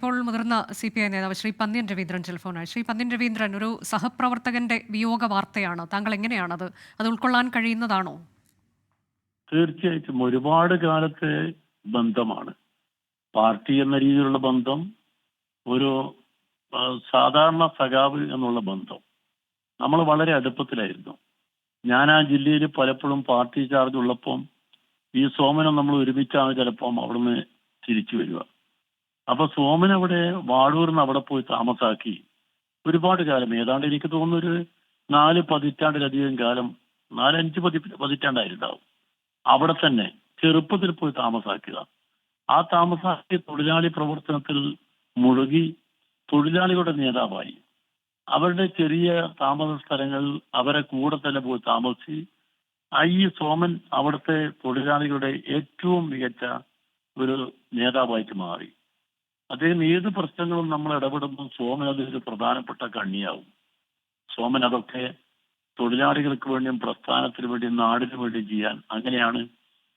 ഇപ്പോൾ മുതിർന്ന CPI നേതാവ് ശ്രീ പന്ന്യൻ രവീന്ദ്രൻ ടെലിഫോണായി. ശ്രീ പന്ന്യൻ രവീന്ദ്രൻ, ഒരു സഹപ്രവർത്തകന്റെ വിയോഗ വാർത്തയാണ്. താങ്കൾ എങ്ങനെയാണത് അത് ഉൾക്കൊള്ളാൻ കഴിയുന്നതാണോ? തീർച്ചയായിട്ടും ഒരുപാട് കാലത്തെ ബന്ധമാണ്. പാർട്ടി എന്ന രീതിയിലുള്ള ബന്ധം, ഒരു സാധാരണ സഖാവ് എന്നുള്ള ബന്ധം. നമ്മൾ വളരെ അടുപ്പത്തിലായിരുന്നു. ഞാൻ ആ ജില്ലയിൽ പലപ്പോഴും പാർട്ടി ചാർജ് ഉള്ളപ്പം ഈ സോമനം നമ്മൾ ഒരുമിച്ചാണ് ചിലപ്പം അവിടുന്ന് തിരിച്ചു വരിക. അപ്പൊ സോമൻ അവിടെ വാഴൂർന്ന് അവിടെ പോയി താമസാക്കി ഒരുപാട് കാലം, ഏതാണ്ട് എനിക്ക് തോന്നുന്നു ഒരു 4 പതിറ്റാണ്ടിലധികം കാലം, 4-5 പതിറ്റാണ്ടായിട്ടുണ്ടാവും. അവിടെ തന്നെ ചെറുപ്പത്തിൽ പോയി താമസാക്കുക. ആ താമസാക്കി തൊഴിലാളി പ്രവർത്തനത്തിൽ മുഴുകി തൊഴിലാളികളുടെ നേതാവായി. അവരുടെ ചെറിയ താമസ സ്ഥലങ്ങൾ അവരെ കൂടെ തന്നെ പോയി താമസിച്ച് ഈ സോമൻ അവിടുത്തെ തൊഴിലാളികളുടെ ഏറ്റവും മികച്ച ഒരു നേതാവായിട്ട് മാറി. അദ്ദേഹം ഏത് പ്രശ്നങ്ങളും നമ്മൾ ഇടപെടുമ്പോൾ സോമൻ അതൊരു പ്രധാനപ്പെട്ട കണ്ണിയാവും. സോമൻ അതൊക്കെ തൊഴിലാളികൾക്ക് വേണ്ടിയും പ്രസ്ഥാനത്തിന് വേണ്ടിയും നാടിന് വേണ്ടിയും ചെയ്യാൻ, അങ്ങനെയാണ്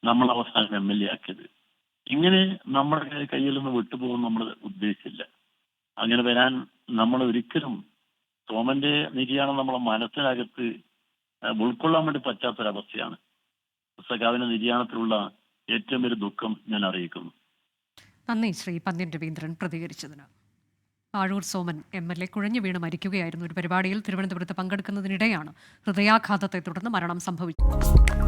നമ്മൾ അവസാനം MLA ആക്കിയത്. ഇങ്ങനെ നമ്മുടെ കയ്യിൽ നിന്ന് വിട്ടുപോകും നമ്മൾ ഉദ്ദേശിച്ചില്ല. അങ്ങനെ വരാൻ നമ്മൾ ഒരിക്കലും സോമന്റെ നിര്യാണം നമ്മളെ മനസ്സിനകത്ത് ഉൾക്കൊള്ളാൻ വേണ്ടി പറ്റാത്തൊരവസ്ഥയാണ്. സഖാവിന്റെ നിര്യാണത്തിലുള്ള ഏറ്റവും വലിയ ദുഃഖം ഞാൻ അറിയിക്കുന്നു. നന്ദി ശ്രീ പന്ന്യൻ രവീന്ദ്രൻ പ്രതികരിച്ചതിന്. ആഴൂർ സോമൻ MLA കുഴഞ്ഞു വീണ് മരിക്കുകയായിരുന്നു. ഒരു പരിപാടിയിൽ തിരുവനന്തപുരത്ത് പങ്കെടുക്കുന്നതിനിടെയാണ് ഹൃദയാഘാതത്തെ തുടർന്ന് മരണം സംഭവിച്ചത്.